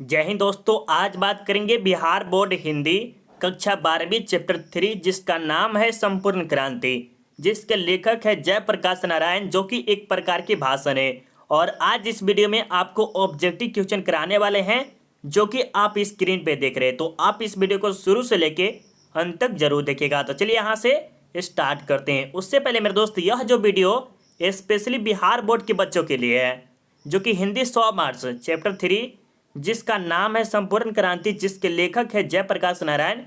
जय हिंद दोस्तों। आज बात करेंगे बिहार बोर्ड हिंदी कक्षा 12वीं चैप्टर 3 जिसका नाम है संपूर्ण क्रांति, जिसके लेखक है जयप्रकाश नारायण, जो कि एक प्रकार की भाषण है। और आज इस वीडियो में आपको ऑब्जेक्टिव क्वेश्चन कराने वाले हैं, जो कि आप स्क्रीन पे देख रहे हैं। तो आप इस वीडियो को शुरू से लेके अंत तक जरूर देखिएगा। तो चलिए यहाँ से स्टार्ट करते हैं। उससे पहले मेरे दोस्त, यह जो वीडियो स्पेशली बिहार बोर्ड के बच्चों के लिए है, जो कि हिंदी 100 मार्क्स चैप्टर 3 जिसका नाम है संपूर्ण क्रांति, जिसके लेखक है जयप्रकाश नारायण,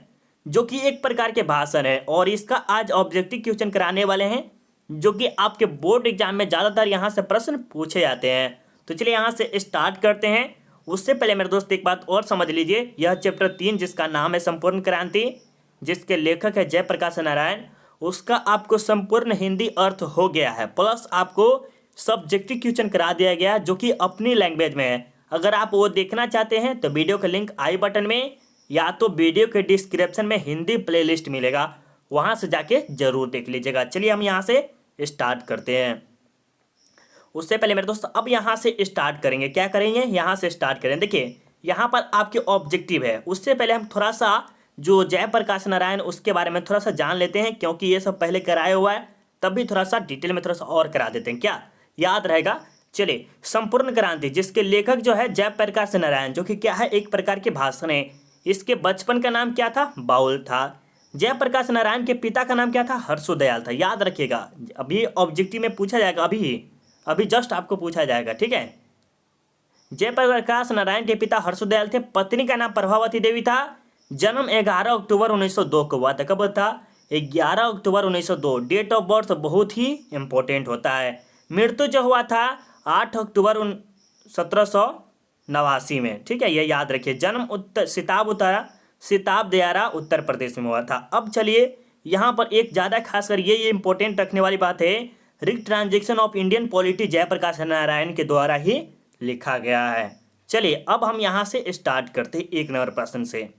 जो कि एक प्रकार के भाषण है। और इसका आज ऑब्जेक्टिव क्वेश्चन कराने वाले हैं, जो कि आपके बोर्ड एग्जाम में ज़्यादातर यहाँ से प्रश्न पूछे जाते हैं। तो चलिए यहाँ से स्टार्ट करते हैं। उससे पहले मेरे दोस्त एक बात और समझ लीजिए, यह चैप्टर 3 जिसका नाम है संपूर्ण क्रांति, जिसके लेखक है जयप्रकाश नारायण, उसका आपको संपूर्ण हिंदी अर्थ हो गया है, प्लस आपको सब्जेक्टिव क्वेश्चन करा दिया गया, जो कि अपनी लैंग्वेज में है। अगर आप वो देखना चाहते हैं तो वीडियो का लिंक आई बटन में या तो वीडियो के डिस्क्रिप्शन में हिंदी प्लेलिस्ट मिलेगा, वहां से जाके जरूर देख लीजिएगा। चलिए हम यहाँ से स्टार्ट करते हैं। उससे पहले मेरे दोस्त अब यहाँ से स्टार्ट करेंगे। क्या करेंगे? यहाँ से स्टार्ट करें। देखिए यहाँ पर आपके ऑब्जेक्टिव है। उससे पहले हम थोड़ा सा जो जयप्रकाश नारायण उसके बारे में थोड़ा सा जान लेते हैं, क्योंकि ये सब पहले कराया हुआ है, तब भी थोड़ा सा डिटेल में थोड़ा सा और करा देते हैं, क्या याद रहेगा। चलिए, संपूर्ण क्रांति जिसके लेखक जो है जयप्रकाश नारायण, जो कि क्या है, एक प्रकार के भाषण है। इसके बचपन का नाम क्या था? बाउल था। जयप्रकाश नारायण के पिता का नाम क्या था? हर्षोदयाल था। याद रखिएगा, अभी ऑब्जेक्टिव में पूछा जाएगा, अभी जस्ट आपको पूछा जाएगा, ठीक है। जयप्रकाश नारायण के पिता हर्षोदयाल थे। पत्नी का नाम प्रभावती देवी था। जन्म 11 अक्टूबर 1902 को हुआ था। कब था? 11 अक्टूबर 1902। डेट ऑफ बर्थ बहुत ही इंपॉर्टेंट होता है। मृत्यु जो हुआ था 8 अक्टूबर 1789 में, ठीक है, ये याद रखिए। जन्म सिताब दियारा उत्तर प्रदेश में हुआ था। अब चलिए यहाँ पर एक ज़्यादा खासकर ये इंपॉर्टेंट रखने वाली बात है, retransaction of Indian polity Jayaprakash Narayan के द्वारा ही लिखा गया है। चलिए अब हम यहाँ से स्टार्ट करते हैं 1 नंबर प्रश्न से।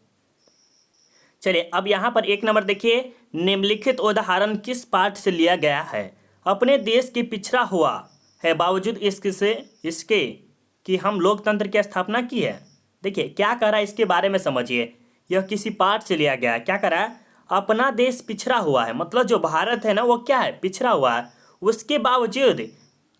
चलिए अब यहाँ पर 1 नंबर देखिए, निम्नलिखित उदाहरण किस पाठ से लिया गया है? अपने देश की पिछड़ा हुआ है बावजूद इसके कि हम लोकतंत्र की स्थापना की है। देखिए क्या कह रहा है, इसके बारे में समझिए। यह किसी पाठ से लिया गया है। क्या कह रहा है? अपना देश पिछड़ा हुआ है, मतलब जो भारत है ना, वो क्या है? पिछड़ा हुआ है। उसके बावजूद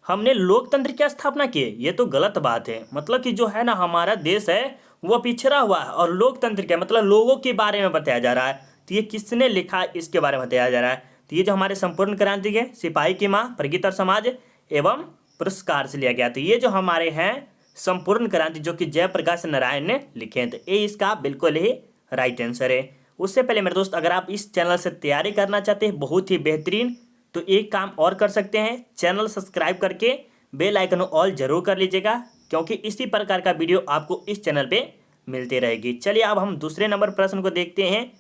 हमने लोकतंत्र की स्थापना की है। ये तो गलत बात है। मतलब कि जो है ना, हमारा देश है वो पिछड़ा हुआ है, और लोकतंत्र क्या मतलब लोगों के बारे में बताया जा रहा है। तो ये किसने लिखा, इसके बारे में बताया जा रहा है। तो ये जो हमारे संपूर्ण क्रांति के सिपाही की माँ, प्रगति और समाज एवं पुरस्कार से लिया गया। तो ये जो हमारे हैं संपूर्ण क्रांति, जो कि जयप्रकाश नारायण ने लिखे हैं, तो ये इसका बिल्कुल ही राइट आंसर है। उससे पहले मेरे दोस्त, अगर आप इस चैनल से तैयारी करना चाहते हैं बहुत ही बेहतरीन, तो एक काम और कर सकते हैं, चैनल सब्सक्राइब करके बेल आइकन ऑल जरूर कर लीजिएगा, क्योंकि इसी प्रकार का वीडियो आपको इस चैनल पे मिलती रहेगी। चलिए अब हम दूसरे नंबर प्रश्न को देखते हैं।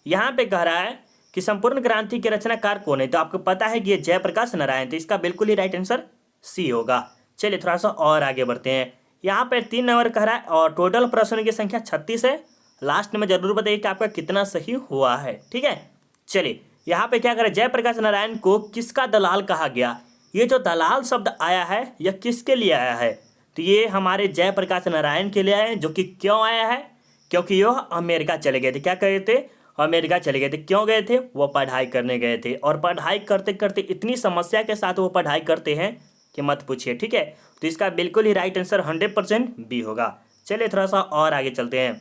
यहाँ पे कह रहा है कि संपूर्ण क्रांति के रचनाकार कौन है? तो आपको पता है कि ये जयप्रकाश नारायण, तो इसका बिल्कुल ही राइट आंसर सी होगा। चलिए थोड़ा सा और आगे बढ़ते हैं। यहाँ पर 3 नंबर कह रहा है और टोटल प्रश्न की संख्या 36 है। लास्ट में जरूर बताइए कि आपका कितना सही हुआ है, ठीक है। चलिए यहाँ पे क्या करें, जयप्रकाश नारायण को किसका दलाल कहा गया? ये जो दलाल शब्द आया है यह किसके लिए आया है? तो ये हमारे जयप्रकाश नारायण के लिए आया है। जो कि क्यों आया है? क्योंकि यह अमेरिका चले गए थे। क्या करे थे? अमेरिका चले गए थे। क्यों गए थे? वो पढ़ाई करने गए थे, और पढ़ाई करते करते इतनी समस्या के साथ वो पढ़ाई करते हैं कि मत पूछिए, ठीक है। तो इसका बिल्कुल ही राइट आंसर 100% बी होगा। चलिए थोड़ा सा और आगे चलते हैं।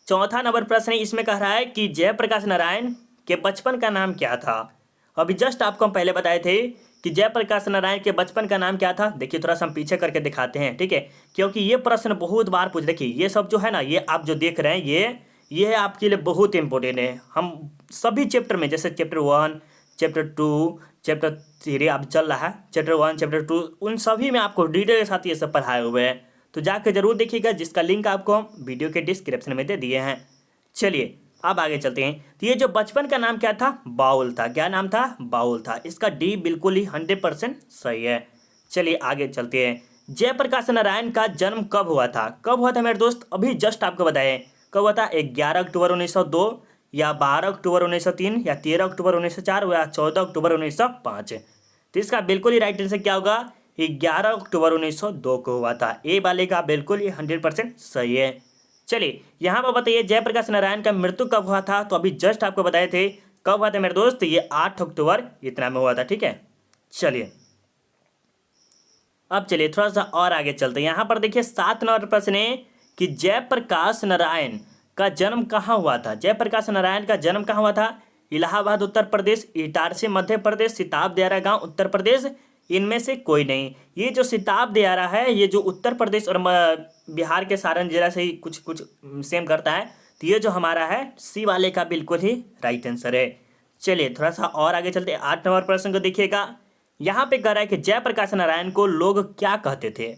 चौथा नंबर प्रश्न है, इसमें कह रहा है कि जयप्रकाश नारायण के बचपन का नाम क्या था? अभी जस्ट आपको हम पहले बताए थे कि जयप्रकाश नारायण के बचपन का नाम क्या था। देखिए थोड़ा सा हम पीछे करके दिखाते हैं, ठीक है, क्योंकि ये प्रश्न बहुत बार पूछ, देखिए ये सब जो है ना, ये आप जो देख रहे हैं ये आपके लिए बहुत इंपॉर्टेंट है। हम सभी चैप्टर में, जैसे चैप्टर 1, चैप्टर 2, चैप्टर 3 आप चल रहा है, चैप्टर 1, चैप्टर 2, उन सभी में आपको डिटेल के साथ ये सब पढ़ाए हुए हैं। तो जाकर जरूर देखिएगा, जिसका लिंक आपको हम वीडियो के डिस्क्रिप्शन में दे दिए हैं। चलिए अब आगे चलते हैं। तो ये जो बचपन का नाम क्या था? बाउल था। क्या नाम था? बाउल था। इसका डी बिल्कुल ही 100% सही है। चलिए आगे चलते हैं। जयप्रकाश नारायण का जन्म कब हुआ था? कब हुआ था मेरे दोस्त? अभी जस्ट आपको बताएं कब हुआ था। 11 अक्टूबर 1902 या 12 अक्टूबर 1903 या 13 अक्टूबर 1904 या 14 अक्टूबर 1905। तो इसका बिल्कुल ही राइट आंसर क्या होगा? 11 अक्टूबर 1902 को हुआ था। ए वाले का बिल्कुल ये 100% सही है। चलिए यहाँ पर बताइए जयप्रकाश नारायण का मृत्यु कब हुआ था, तो अभी जस्ट आपको बताए थे कब हुआ था मेरे दोस्त, ये 8 अक्टूबर इतना में हुआ था। ठीक है, चलिए अब चलिए थोड़ा सा और आगे चलते हैं। यहाँ पर देखिए 7 नंबर प्रश्न है कि जयप्रकाश नारायण का जन्म कहाँ हुआ था। जयप्रकाश नारायण का जन्म कहाँ हुआ था? इलाहाबाद उत्तर प्रदेश, इटारसी मध्य प्रदेश, सिताब दियारा गांव उत्तर प्रदेश, इनमें से कोई नहीं। ये जो सिताब दियारा है ये जो उत्तर प्रदेश और बिहार के सारण जिला से ही कुछ कुछ सेम करता है, तो ये जो हमारा है सी वाले का बिल्कुल ही राइट आंसर है। चलिए थोड़ा सा और आगे चलते हैं। 8 नंबर प्रश्न को देखिएगा। यहाँ पे कह रहा है कि जयप्रकाश नारायण को लोग क्या कहते थे।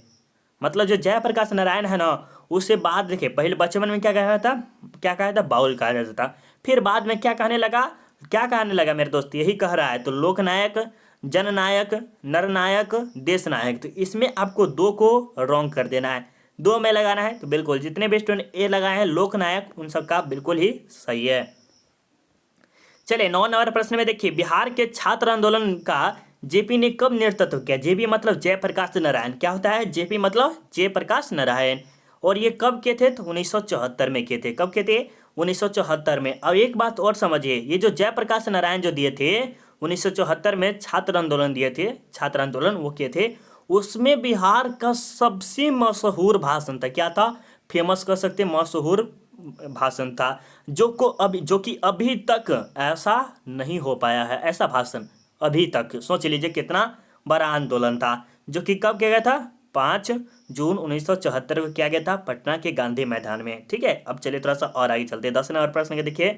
मतलब जो जयप्रकाश नारायण है ना, उससे बाद देखिए पहले बचपन में क्या कहा था बाउल कहा जाता था। फिर बाद में क्या कहने लगा मेरे दोस्त, यही कह रहा है। तो लोकनायक, जननायक, नरनायक, देश नायक, तो इसमें आपको 2 को रॉन्ग कर देना है, 2 में लगाना है। तो बिल्कुल जितने भी स्टूडेंट ए लगाए हैं लोकनायक, उन सबका बिल्कुल ही सही है। चलिए 9 नंबर प्रश्न में देखिए, बिहार के छात्र आंदोलन का जेपी ने कब नेतृत्व किया। जेपी मतलब जयप्रकाश नारायण, क्या होता है जेपी मतलब जयप्रकाश नारायण। और ये कब के थे? तो 1974 में किए थे। कब के थे? 1974 में। अब एक बात और समझिए, ये जो जयप्रकाश नारायण जो दिए थे 1974 में छात्र आंदोलन दिए थे, छात्र आंदोलन वो किए थे, उसमें बिहार का सबसे मशहूर भाषण था। क्या था? फेमस कर सकते, मशहूर भाषण था, जो कि अभी तक ऐसा नहीं हो पाया है। ऐसा भाषण अभी तक, सोच लीजिए कितना बड़ा आंदोलन था, जो कि कब किया गया था? 5 जून 1974 को किया गया था पटना के गांधी मैदान में। ठीक है, अब चलिए थोड़ा सा और आगे चलते हैं। 10 नंबर प्रश्न के देखिए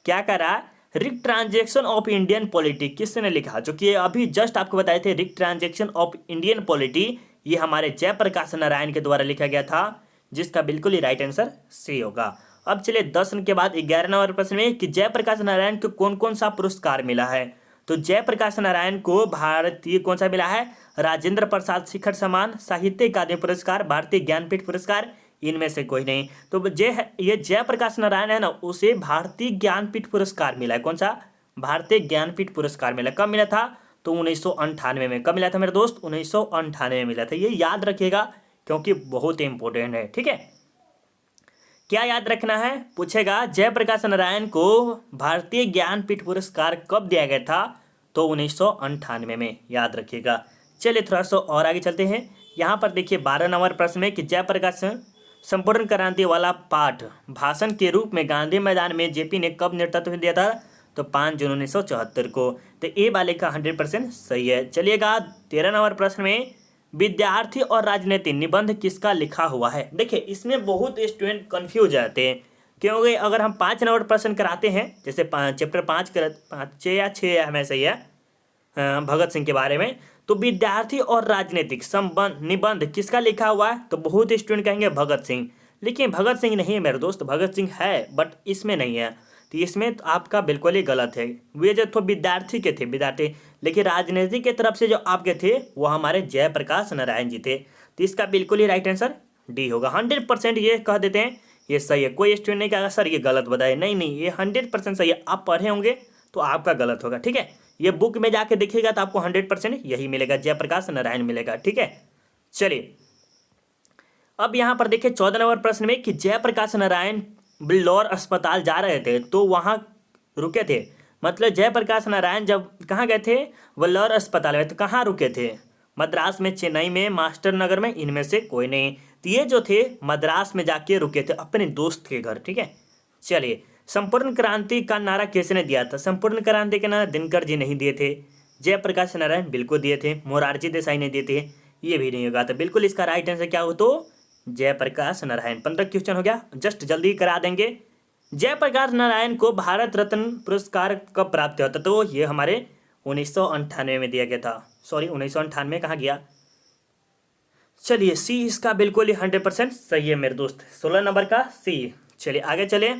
क्या कह रहा है, रिक ट्रांजेक्शन ऑफ इंडियन पॉलिटी किसने लिखा। जो कि अभी जस्ट आपको बताए थे, रिक ट्रांजेक्शन ऑफ इंडियन पॉलिटी ये हमारे जयप्रकाश नारायण के द्वारा लिखा गया था, जिसका बिल्कुल ही राइट आंसर सी होगा। अब चलिए 10 के बाद 11 नंबर प्रश्न में कि जयप्रकाश नारायण को कौन कौन सा पुरस्कार मिला है। तो जयप्रकाश नारायण को भारतीय कौन सा मिला है? राजेंद्र प्रसाद शिखर सम्मान, साहित्य अकादमी पुरस्कार, भारतीय ज्ञानपीठ पुरस्कार, इनमें से कोई नहीं। तो ये जयप्रकाश नारायण है ना, उसे भारतीय ज्ञानपीठ पुरस्कार मिला है। कौन सा? भारतीय ज्ञानपीठ पुरस्कार मिला। कब मिला था? तो 1998 में। कब मिला था मेरे दोस्त? 1998 में मिला था। ये याद रखिएगा क्योंकि बहुत इंपॉर्टेंट है। ठीक है, क्या याद रखना है पूछेगा, जयप्रकाश नारायण को भारतीय ज्ञानपीठ पुरस्कार कब दिया गया था? तो 1998 में, याद रखिएगा। चलिए थोड़ा सा और आगे चलते हैं। यहाँ पर देखिए 12 नंबर प्रश्न में कि जयप्रकाश संपूर्ण क्रांति वाला पाठ भाषण के रूप में गांधी मैदान में जेपी ने कब नेतृत्व दिया था? तो 5 जून 1974 को। तो ए वाले का 100% सही है। चलिएगा 13 नंबर प्रश्न में, विद्यार्थी और राजनीति निबंध किसका लिखा हुआ है। देखिए इसमें बहुत स्टूडेंट कंफ्यूज रहते हैं, क्योंकि अगर हम 5 नंबर प्रश्न कराते हैं, जैसे चैप्टर 5 या 6 हमें सही है भगत सिंह के बारे में, तो विद्यार्थी और राजनीतिक संबंध निबंध किसका लिखा हुआ है? तो बहुत स्टूडेंट कहेंगे भगत सिंह, लेकिन भगत सिंह नहीं है मेरे दोस्त, भगत सिंह है बट इसमें नहीं है। तो इसमें तो आपका बिल्कुल ही गलत है। वे जो तो विद्यार्थी के थे, विद्यार्थी, लेकिन राजनीति की तरफ से जो आपके थे वो हमारे जयप्रकाश नारायण जी थे। तो इसका बिल्कुल ही राइट आंसर डी होगा। 100% ये कह देते हैं ये सही है। कोई स्टूडेंट नहीं कहेगा सर ये गलत बताए, नहीं नहीं, ये 100% सही है। आप पढ़े होंगे तो आपका गलत होगा। ठीक है, ये बुक में जाके देखिएगा तो आपको 100% यही मिलेगा, जयप्रकाश नारायण मिलेगा। ठीक है, चलिए अब यहाँ पर देखिए 14 नंबर प्रश्न में कि जयप्रकाश नारायण बिल्लौर अस्पताल जा रहे थे तो वहाँ रुके थे। मतलब जयप्रकाश नारायण जब कहाँ गए थे? बिल्लौर अस्पताल में। तो कहाँ रुके थे? मद्रास में, चेन्नई में, मास्टर नगर में, इनमें से कोई नहीं। तो ये जो थे मद्रास में जाके रुके थे अपने दोस्त के घर। ठीक है, चलिए संपूर्ण क्रांति का नारा किसने दिया था? संपूर्ण क्रांति का नारा दिनकर जी नहीं दिए थे, जयप्रकाश नारायण बिल्कुल दिए थे, मोरारजी देसाई ने दिए थे, ये भी नहीं होगा। तो बिल्कुल इसका राइट आंसर क्या हो? तो जयप्रकाश नारायण। 15 क्वेश्चन हो गया, जस्ट जल्दी करा देंगे। जयप्रकाश नारायण को भारत रत्न पुरस्कार कब प्राप्त हुआ था? तो ये हमारे 1998 में दिया गया था। सॉरी 1998 कहाँ गया? चलिए सी इसका बिल्कुल ही 100% सही है मेरे दोस्त, 16 नंबर का सी। चलिए आगे चले।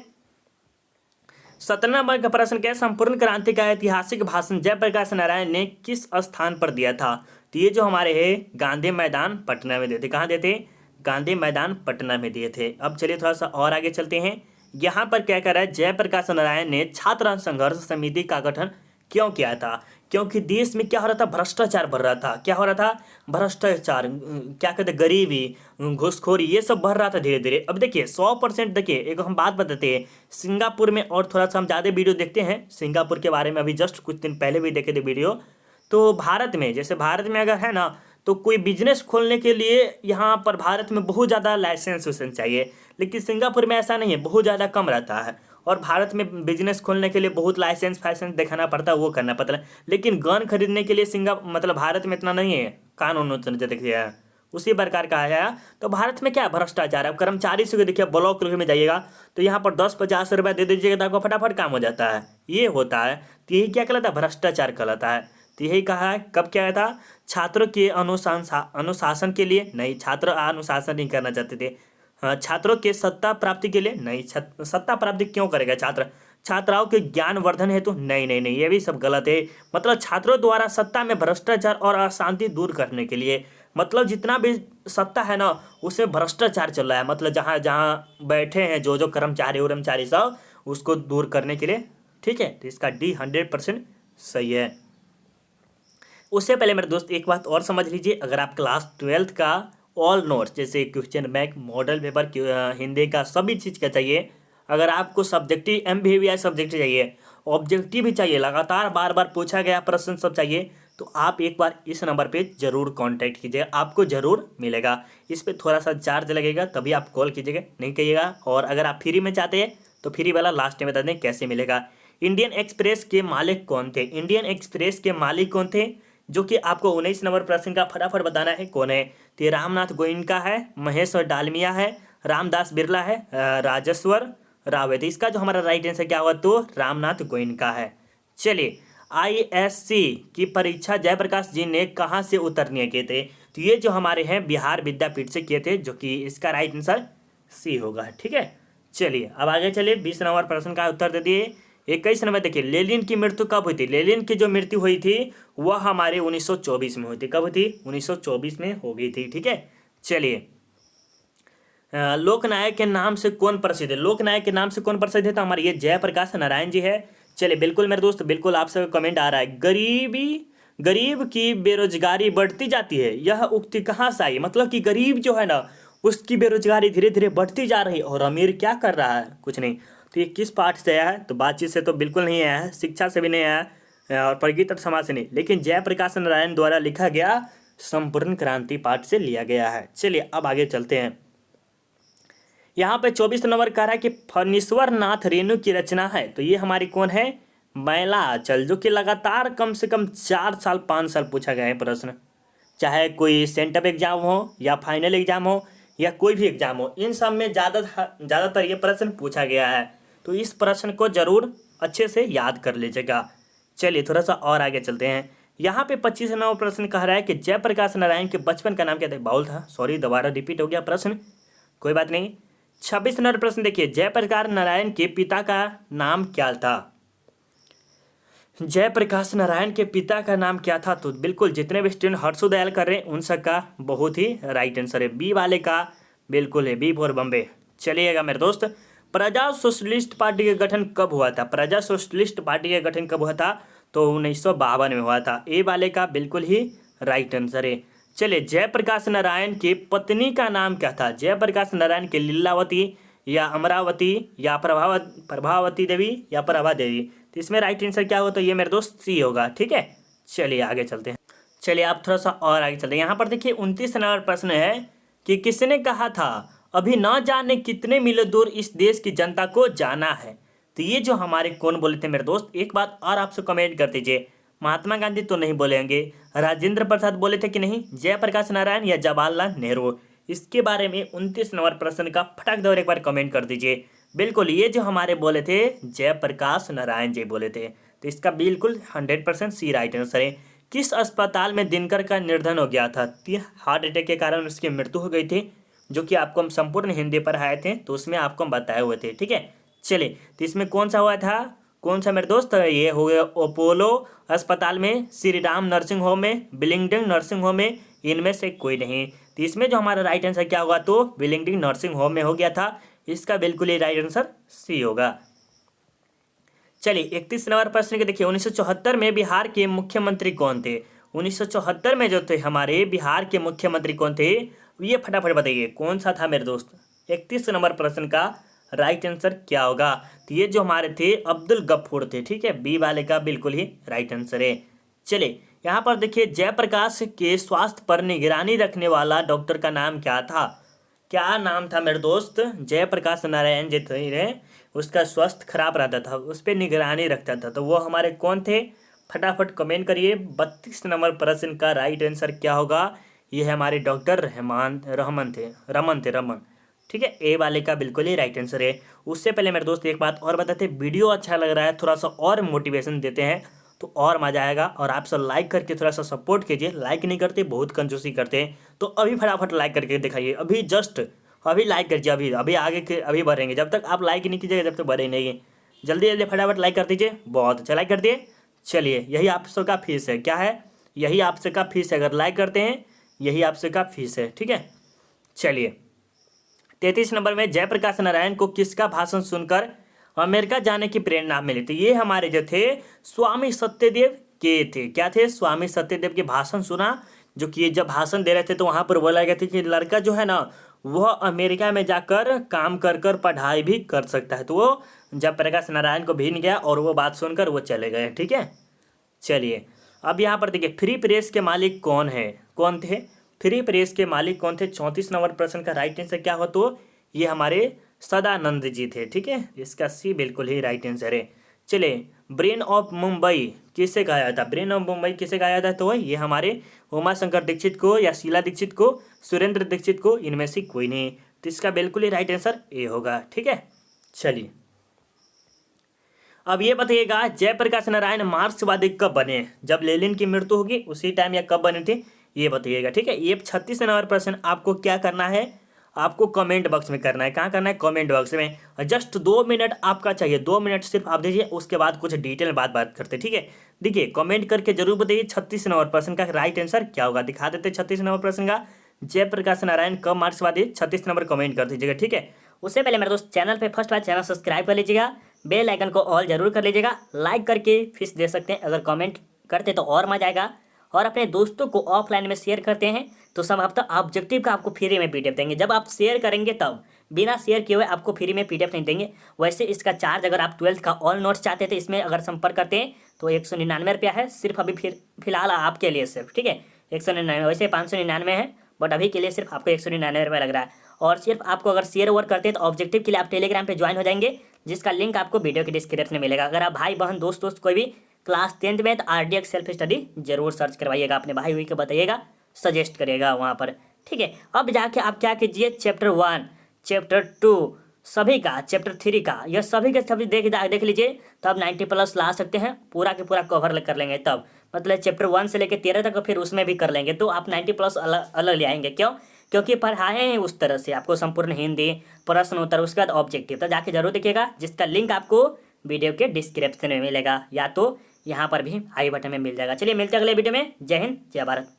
17 नंबर का प्रश्न क्या है, संपूर्ण क्रांति का ऐतिहासिक भाषण जयप्रकाश नारायण ने किस स्थान पर दिया था? तो ये जो हमारे है गांधी मैदान पटना में दिए थे। कहाँ दिए थे? गांधी मैदान पटना में दिए थे। अब चलिए थोड़ा सा और आगे चलते हैं। यहाँ पर क्या कर रहा है, जयप्रकाश नारायण ने छात्र संघर्ष समिति का गठन क्यों किया था? क्योंकि देश में क्या हो रहा था, भ्रष्टाचार बढ़ रहा था। क्या हो रहा था, भ्रष्टाचार, क्या कहते हैं, गरीबी, घूसखोरी, ये सब बढ़ रहा था धीरे धीरे। अब देखिए 100%, देखिए एक हम बात बताते हैं सिंगापुर में, और थोड़ा सा हम ज़्यादा वीडियो देखते हैं सिंगापुर के बारे में, अभी जस्ट कुछ दिन पहले भी देखे थे वीडियो। तो भारत में, जैसे भारत में अगर है ना, तो कोई बिजनेस खोलने के लिए यहाँ पर भारत में बहुत ज़्यादा लाइसेंस वाइसेंस चाहिए, लेकिन सिंगापुर में ऐसा नहीं है, बहुत ज़्यादा कम रहता है। और भारत में बिजनेस खोलने के लिए बहुत लाइसेंस फाइसेंस दिखाना पड़ता है, वो करना पड़ता है। लेकिन गन खरीदने के लिए मतलब भारत में इतना नहीं है कानून देखिए, उसी प्रकार का है। तो भारत में क्या है, भ्रष्टाचार है। अब कर्मचारी से देखिए ब्लॉक में जाइएगा तो यहाँ पर 10-50 रुपया दे दीजिएगा तो आपको फटाफट काम हो जाता है, ये होता है। तो यही क्या कहलाता है, भ्रष्टाचार कहलाता है। तो यही कहा है, कब क्या था, छात्रों के अनुशासन के लिए नहीं, छात्र अनुशासन नहीं करना चाहते थे। छात्रों के सत्ता प्राप्ति के लिए नहीं, सत्ता प्राप्ति क्यों करेगा छात्र, छात्राओं के ज्ञान वर्धन हेतु नहीं नहीं नहीं, ये भी सब गलत है। मतलब छात्रों द्वारा सत्ता में भ्रष्टाचार और अशांति दूर करने के लिए, मतलब जितना भी सत्ता है ना उसमें भ्रष्टाचार चल रहा है, मतलब जहाँ जहाँ बैठे हैं जो जो कर्मचारी सब, उसको दूर करने के लिए। ठीक है, तो इसका डी 100% सही है। उससे पहले मेरे दोस्त एक बात और समझ लीजिए, अगर आप क्लास 12th का ऑल नोट्स, जैसे question bank, model paper, Hindi का सभी चीज़ का चाहिए, अगर आपको सब्जेक्टिव MBBI सब्जेक्ट चाहिए, ऑब्जेक्टिव भी चाहिए, लगातार बार बार पूछा गया प्रश्न सब चाहिए, तो आप एक बार इस नंबर पे ज़रूर कांटेक्ट कीजिएगा, आपको ज़रूर मिलेगा। इस पर थोड़ा सा चार्ज लगेगा, तभी आप कॉल कीजिएगा, नहीं कहिएगा। और अगर आप फ्री में चाहते हैं तो फ्री वाला लास्ट में बता दें कैसे मिलेगा। इंडियन एक्सप्रेस के मालिक कौन थे, इंडियन एक्सप्रेस के मालिक कौन थे, जो कि आपको 19 नंबर प्रश्न का फटाफट बताना है कौन है। तो ये रामनाथ गोयनका है, महेश्वर डालमिया है, रामदास बिरला है, राजेश्वर राव है। तो इसका जो हमारा राइट आंसर क्या हुआ, तो रामनाथ गोयनका है। चलिए, ISC की परीक्षा जयप्रकाश जी ने कहाँ से उत्तीर्ण किए थे, तो ये जो हमारे हैं बिहार विद्यापीठ से किए थे, जो कि इसका राइट आंसर सी होगा। ठीक है, चलिए अब आगे चलिए, 20 नंबर प्रश्न का उत्तर दे दिए। 21 नंबर देखिए, लेनिन की मृत्यु कब हुई थी, लेनिन की जो मृत्यु हुई थी वह हमारे 1924 में हुई थी। कब हुई थी, 1924 में हो गई थी। ठीक है, चलिए, लोकनायक के नाम से कौन प्रसिद्ध है, लोकनायक के नाम से कौन प्रसिद्ध है, तो हमारे ये जयप्रकाश नारायण जी है। चलिए, बिल्कुल मेरे दोस्त, बिल्कुल आप सब कमेंट आ रहा है, गरीब की बेरोजगारी बढ़ती जाती है, यह उक्ति कहाँ से आई, मतलब कि गरीब जो है ना उसकी बेरोजगारी धीरे धीरे बढ़ती जा रही है, और अमीर क्या कर रहा है, कुछ नहीं। तो ये किस पाठ से आया है, तो बातचीत से तो बिल्कुल नहीं आया है, शिक्षा से भी नहीं आया है, और प्रगति और समाज से नहीं, लेकिन जयप्रकाश नारायण द्वारा लिखा गया संपूर्ण क्रांति पाठ से लिया गया है। चलिए अब आगे चलते हैं। यहाँ पे 24 नंबर कह रहा है कि फणीश्वर नाथ रेणु की रचना है, तो ये हमारी कौन है, मैला आंचल, जो कि लगातार कम से कम 4 साल 5 साल पूछा गया है प्रश्न, चाहे कोई सेंटअप एग्जाम हो या फाइनल एग्जाम हो या कोई भी एग्जाम हो, इन सब में ज़्यादातर ये प्रश्न पूछा गया है। तो इस प्रश्न को जरूर अच्छे से याद कर लीजिएगा। चलिए थोड़ा सा और आगे चलते हैं। यहाँ पे 25 नंबर प्रश्न कह रहा है कि जयप्रकाश नारायण के बचपन का नाम क्या था, बाउल था, सॉरी दोबारा रिपीट हो गया प्रश्न, कोई बात नहीं। 26 नंबर प्रश्न देखिए, जयप्रकाश नारायण के पिता का नाम क्या था, जयप्रकाश नारायण के पिता का नाम क्या था, तो बिल्कुल जितने भी स्टूडेंट हर्षोदयाल कर रहे हैं उन सबका बहुत ही राइट आंसर है, बी वाले का बिल्कुल है, बी फॉर बॉम्बे। चलिएगा मेरे दोस्त, प्रजा सोशलिस्ट पार्टी का गठन कब हुआ था, प्रजा सोशलिस्ट पार्टी का गठन कब हुआ था, तो 1952 में हुआ था, ए वाले का बिल्कुल ही राइट आंसर है। चलिए, जयप्रकाश नारायण की पत्नी का नाम क्या था, जयप्रकाश नारायण के लीलावती या अमरावती या प्रभावती देवी या प्रभा देवी, तो इसमें राइट आंसर क्या होगा, तो ये मेरे दोस्त सी होगा। ठीक है, चलिए आगे चलते हैं। चलिए आप थोड़ा सा और आगे चलते हैं। यहाँ पर देखिए 29 नंबर प्रश्न है कि किसने कहा था, अभी न जाने कितने मीलों दूर इस देश की जनता को जाना है, तो ये जो हमारे कौन बोले थे मेरे दोस्त, एक बात और आपसे कमेंट कर दीजिए, महात्मा गांधी तो नहीं बोलेंगे, राजेंद्र प्रसाद बोले थे कि नहीं, जयप्रकाश नारायण या जवाहरलाल नेहरू, इसके बारे में 29 नंबर प्रश्न का फटाक दौर एक बार कमेंट कर दीजिए। बिल्कुल ये जो हमारे बोले थे जयप्रकाश नारायण जी बोले थे, तो इसका बिल्कुल 100% सी राइट आंसर है। किस अस्पताल में दिनकर का निधन हो गया था, हार्ट अटैक के कारण उसकी मृत्यु हो गई थी, जो कि आपको हम संपूर्ण हिंदी पर आए थे, तो उसमें आपको हम बताए हुए थे। ठीक है, चलिए, तो इसमें कौन सा हुआ था, कौन सा मेरे दोस्त, ये हो गया अपोलो अस्पताल में, श्री राम नर्सिंग होम में, बिलिंगडन नर्सिंग होम में, इनमें से कोई नहीं। तो इसमें जो हमारा राइट आंसर क्या होगा, तो बिलिंगडन नर्सिंग होम में हो गया था, इसका बिल्कुल ही राइट आंसर सी होगा। चलिए 31 नंबर प्रश्न के देखिए, 1974 में बिहार के मुख्यमंत्री कौन थे? 1974 में जो थे हमारे बिहार के मुख्यमंत्री कौन थे, ये फटाफट बताइए कौन सा था मेरे दोस्त। 31 नंबर प्रश्न का राइट आंसर क्या होगा? तो ये जो हमारे थे अब्दुल गफूर थे, ठीक है, बी वाले का बिल्कुल ही राइट आंसर है। चलिए यहाँ पर देखिए, जयप्रकाश के स्वास्थ्य पर निगरानी रखने वाला डॉक्टर का नाम क्या था? क्या नाम था मेरे दोस्त? जयप्रकाश नारायण जी थे, उसका स्वास्थ्य खराब रहता था, उस पर निगरानी रखता था, तो वो हमारे कौन थे? फटाफट कमेंट करिए। 32 नंबर प्रश्न का राइट आंसर क्या होगा? ये है हमारे डॉक्टर रमन। ठीक है, ए वाले का बिल्कुल ही राइट आंसर है। उससे पहले मेरे दोस्त एक बात और बताते, वीडियो अच्छा लग रहा है, थोड़ा सा और मोटिवेशन देते हैं तो और मजा आएगा, और आप सब लाइक करके थोड़ा सा सपोर्ट कीजिए। लाइक नहीं करते, बहुत कंजूसी करते हैं, तो अभी फटाफट लाइक करके दिखाइए, अभी जस्ट अभी लाइक करिए, अभी अभी आगे के अभी बढ़ेंगे, जब तक आप लाइक नहीं कीजिएगा जब तक बढ़े नहीं। जल्दी जल्दी फटाफट लाइक कर दीजिए, बहुत अच्छा लाइक कर दिए। चलिए यही आप सबका फीस है, क्या है? यही आप सबका फीस है, अगर लाइक करते हैं यही आप सबका फीस है, ठीक है। चलिए 33 नंबर में, जयप्रकाश नारायण को किसका भाषण सुनकर अमेरिका जाने की प्रेरणा मिली थी? ये हमारे जो थे स्वामी सत्यदेव के थे। क्या थे? स्वामी सत्यदेव के भाषण सुना, जो कि जब भाषण दे रहे थे तो वहाँ पर बोला गया था कि लड़का जो है ना वह अमेरिका में जाकर काम कर कर पढ़ाई भी कर सकता है, तो वो जयप्रकाश नारायण को भी नहीं गया और वो बात सुनकर वो चले गए, ठीक है। चलिए अब यहाँ पर देखिए, फ्री प्रेस के मालिक कौन है? कौन थे फ्री प्रेस के मालिक? कौन थे? 34 नंबर प्रश्न का राइट आंसर क्या हो? तो ये हमारे सदानंद जी थे, ठीक है, इसका सी बिल्कुल ही राइट आंसर है। चलिए ब्रेन ऑफ मुंबई किसे कहा जाता है? ब्रेन ऑफ मुंबई किसे कहा जाता है? तो ये हमारे उमाशंकर दीक्षित को, या शीला दीक्षित को, सुरेंद्र दीक्षित को, इनमें से कोई नहीं, तो इसका बिल्कुल ही राइट आंसर ए होगा, ठीक है। चलिए अब ये बताइएगा, जयप्रकाश नारायण मार्क्सवादी कब बने? जब लेनिन की मृत्यु होगी उसी टाइम, या कब बने थे ये बताइएगा, ठीक है। ये 36 नंबर प्रश्न आपको क्या करना है? आपको कमेंट बॉक्स में करना है। कहाँ करना है? कमेंट बॉक्स में। जस्ट 2 मिनट आपका चाहिए, 2 मिनट सिर्फ आप दीजिए, उसके बाद कुछ डिटेल बात करते, ठीक है। देखिए कमेंट करके जरूर बताइए 36 नंबर प्रश्न का राइट आंसर क्या होगा। दिखा देते 36 नंबर प्रश्न का, जयप्रकाश नारायण कब मार्क्सवादी? 36 नंबर कमेंट कर दीजिएगा, ठीक है। उससे पहले मेरे दोस्त चैनल पे फर्स्ट बार चैनल सब्सक्राइब कर लीजिएगा, बेल आइकन को ऑल जरूर कर लीजिएगा, लाइक करके फीस दे सकते हैं, अगर कमेंट करते तो और मजा आएगा, और अपने दोस्तों को ऑफलाइन में शेयर करते हैं तो सब हफ्ता ऑब्जेक्टिव का आपको फ्री में पीडीएफ देंगे। जब आप शेयर करेंगे तब, बिना शेयर किए हुए आपको फ्री में पीडीएफ नहीं देंगे। वैसे इसका चार्ज, अगर आप 12th का ऑल नोट्स चाहते थे इसमें अगर संपर्क करते हैं तो 199 रुपया है सिर्फ, अभी फिलहाल आपके लिए सिर्फ, ठीक है, 199। वैसे 599 है, बट अभी के लिए सिर्फ आपको 199 रुपया लग रहा है। और सिर्फ आपको अगर शेयर ओवर करते हैं तो ऑब्जेक्टिव के लिए आप टेलीग्राम पे ज्वाइन हो जाएंगे, जिसका लिंक आपको वीडियो के डिस्क्रिप्शन में मिलेगा। अगर आप भाई बहन दोस्त कोई भी क्लास 10th में, तो RDX सेल्फ स्टडी जरूर सर्च करवाइएगा, अपने भाई हुई को बताइएगा, सजेस्ट करिएगा वहाँ पर, ठीक है। अब जाके आप क्या कीजिए, चैप्टर 1, चैप्टर 2 सभी का, चैप्टर 3 का, यह सभी के सभी देख लीजिए, तब 90+ ला सकते हैं, पूरा के पूरा कवर कर लेंगे तब। मतलब चैप्टर 1 से लेकर 13 तक फिर उसमें भी कर लेंगे, तो आप 90+ अलग ले आएंगे। क्यों? क्योंकि पढ़ाए हैं उस तरह से आपको, संपूर्ण हिंदी, प्रश्न उत्तर, उसके बाद ऑब्जेक्टिव, तो जाके जरूर देखिएगा, जिसका लिंक आपको वीडियो के डिस्क्रिप्शन में मिलेगा, या तो यहाँ पर भी आई बटन में मिल जाएगा। चलिए मिलते हैं अगले वीडियो में। जय हिंद, जय भारत।